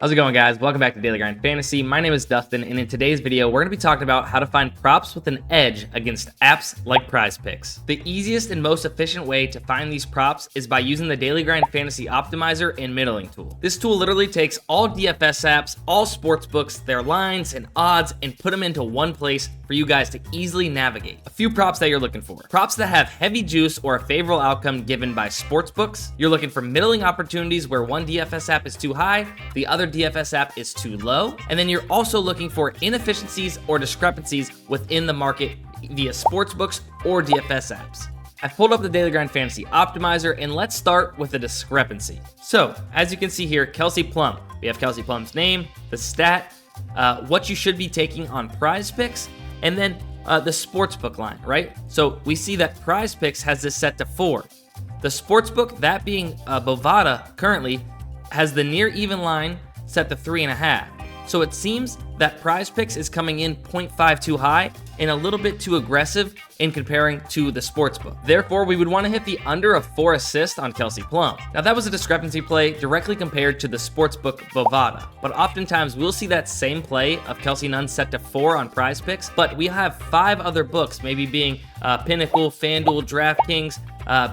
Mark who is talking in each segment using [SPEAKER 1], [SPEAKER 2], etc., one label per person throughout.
[SPEAKER 1] How's it going, guys? Welcome back to Daily Grind Fantasy. My name is Dustin, and in today's video, we're going to be talking about how to find props with an edge against apps like PrizePicks. The easiest and most efficient way to find these props is by using the Daily Grind Fantasy Optimizer and middling tool. This tool literally takes all DFS apps, all sportsbooks, their lines and odds, and put them into one place for you guys to easily navigate. A few props that you're looking for. Props that have heavy juice or a favorable outcome given by sportsbooks. You're looking for middling opportunities where one DFS app is too high, the other DFS app is too low, and then you're also looking for inefficiencies or discrepancies within the market via sportsbooks or DFS apps. I've pulled up the Daily Grind Fantasy Optimizer, and let's start with a discrepancy. So, as you can see here, Kelsey Plum. We have Kelsey Plum's name, the stat, what you should be taking on PrizePicks, and then the sportsbook line, right? So we see that PrizePicks has this set to 4. The sportsbook, that being Bovada, currently has the near even line set to 3.5. So it seems that PrizePicks is coming in 0.5 too high and a little bit too aggressive in comparing to the sportsbook. Therefore, we would want to hit the under of 4 assists on Kelsey Plum. Now, that was a discrepancy play directly compared to the sportsbook Bovada, but oftentimes we'll see that same play of Kelsey Nunn set to 4 on PrizePicks, but we have 5 other books, maybe being Pinnacle, FanDuel, DraftKings,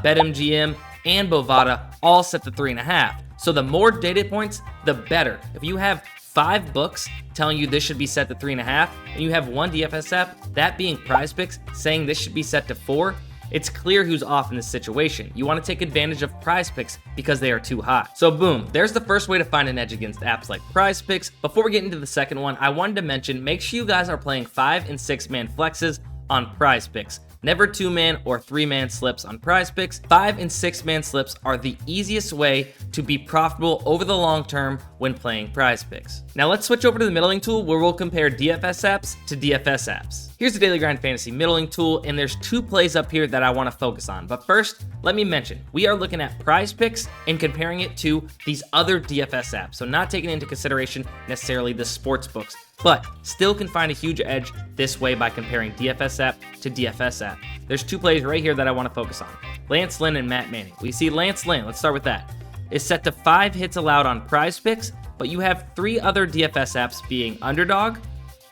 [SPEAKER 1] BetMGM, and Bovada, all set to 3.5. So the more data points, the better. If you have 5 books telling you this should be set to 3.5, and you have one DFS app, that being PrizePicks, saying this should be set to 4, it's clear who's off in this situation. You want to take advantage of PrizePicks because they are too high. So boom, there's the first way to find an edge against apps like PrizePicks. Before we get into the second one, I wanted to mention, make sure you guys are playing 5- and 6-man flexes on PrizePicks. Never 2-man or 3-man slips on PrizePicks. 5- and 6-man slips are the easiest way to be profitable over the long term when playing PrizePicks. Now let's switch over to the middling tool where we'll compare DFS apps to DFS apps. Here's the Daily Grind Fantasy middling tool, and there's 2 plays up here that I want to focus on. But first, let me mention, we are looking at PrizePicks and comparing it to these other DFS apps. So not taking into consideration necessarily the sports books, but still can find a huge edge this way by comparing DFS app to DFS app. There's 2 plays right here that I want to focus on. Lance Lynn and Matt Manning. We see Lance Lynn, let's start with that, is set to 5 hits allowed on PrizePicks, but you have 3 other DFS apps being Underdog,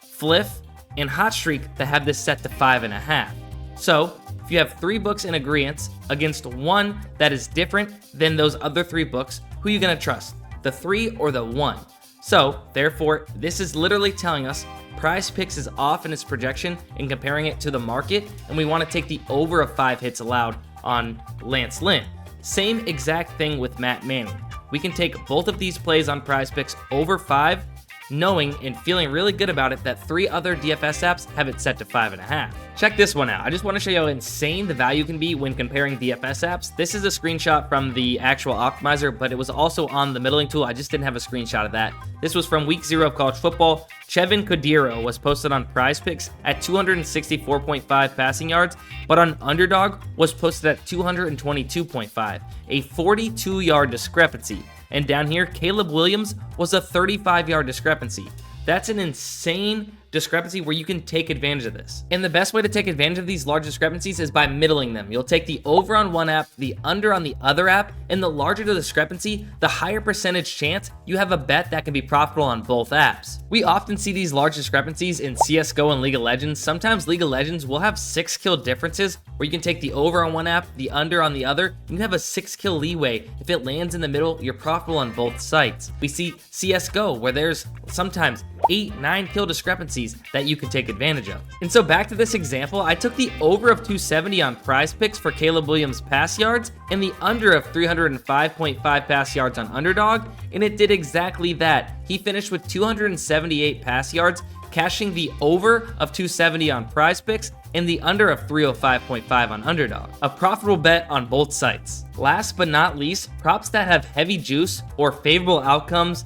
[SPEAKER 1] Fliff, and Hot Streak that have this set to 5.5. So if you have 3 books in agreement against one that is different than those other 3 books, who are you going to trust? The 3 or the 1? So, therefore, this is literally telling us PrizePicks is off in its projection and comparing it to the market, and we want to take the over of 5 hits allowed on Lance Lynn. Same exact thing with Matt Manning. We can take both of these plays on PrizePicks over 5, knowing and feeling really good about it that 3 other DFS apps have it set to 5.5. Check this one out. I just want to show you how insane the value can be when comparing DFS apps. This is a screenshot from the actual optimizer, but it was also on the middling tool. I just didn't have a screenshot of that. This was from week 0 of college football. Chevin Cordero was posted on PrizePicks at 264.5 passing yards, but on Underdog was posted at 222.5, a 42-yard discrepancy. And down here, Caleb Williams was a 35-yard discrepancy. That's an insane discrepancy where you can take advantage of this. And the best way to take advantage of these large discrepancies is by middling them. You'll take the over on one app, the under on the other app, and the larger the discrepancy, the higher percentage chance you have a bet that can be profitable on both apps. We often see these large discrepancies in CSGO and League of Legends. Sometimes League of Legends will have 6 kill differences where you can take the over on one app, the under on the other. You have a 6 kill leeway. If it lands in the middle, you're profitable on both sites. We see CSGO where there's sometimes 8-9 kill discrepancies that you can take advantage of. And so back to this example, I took the over of 270 on PrizePicks for Caleb Williams pass yards and the under of 305.5 pass yards on Underdog, and it did exactly that. He finished with 278 pass yards, cashing the over of 270 on PrizePicks and the under of 305.5 on Underdog. A profitable bet on both sites. Last but not least, props that have heavy juice or favorable outcomes,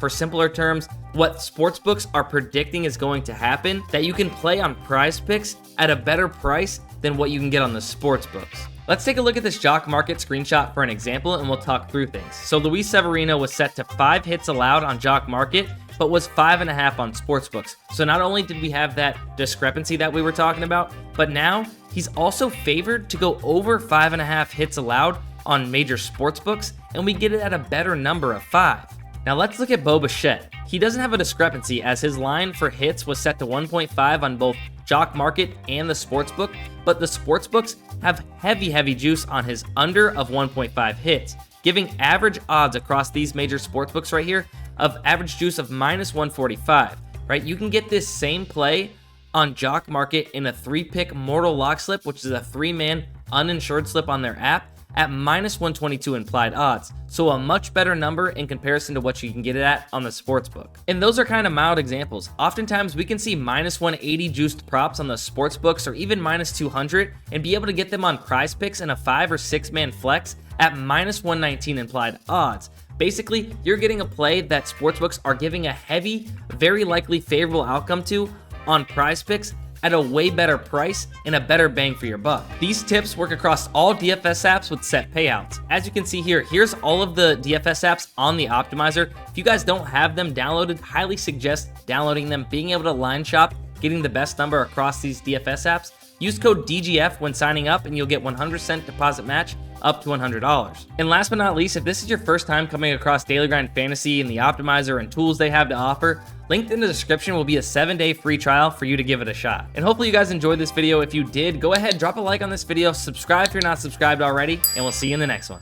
[SPEAKER 1] for simpler terms, what sportsbooks are predicting is going to happen, that you can play on PrizePicks at a better price than what you can get on the sportsbooks. Let's take a look at this JockMKT screenshot for an example, and we'll talk through things. So Luis Severino was set to 5 hits allowed on JockMKT, but was 5.5 on sportsbooks. So not only did we have that discrepancy that we were talking about, but now he's also favored to go over 5.5 hits allowed on major sportsbooks, and we get it at a better number of 5. Now let's look at Bo Bichette. He doesn't have a discrepancy as his line for hits was set to 1.5 on both JockMKT and the sportsbook, but the sportsbooks have heavy juice on his under of 1.5 hits, giving average odds across these major sportsbooks right here of average juice of minus 145, right? You can get this same play on JockMKT in a 3-pick mortal lock slip, which is a 3-man uninsured slip on their app, at minus 122 implied odds, so a much better number in comparison to what you can get it at on the sportsbook. And those are kind of mild examples. Oftentimes we can see minus 180 juiced props on the sportsbooks or even minus 200 and be able to get them on PrizePicks in a 5 or 6-man flex at minus 119 implied odds. Basically, you're getting a play that sportsbooks are giving a heavy, very likely favorable outcome to on PrizePicks at a way better price and a better bang for your buck. These tips work across all DFS apps with set payouts. As you can see here, here's all of the DFS apps on the Optimizer. If you guys don't have them downloaded, highly suggest downloading them, being able to line shop, getting the best number across these DFS apps. Use code DGF when signing up and you'll get 100% deposit match up to $100. And last but not least, if this is your first time coming across Daily Grind Fantasy and the Optimizer and tools they have to offer, linked in the description will be a 7-day free trial for you to give it a shot. And hopefully you guys enjoyed this video. If you did, go ahead, drop a like on this video, subscribe if you're not subscribed already, and we'll see you in the next one.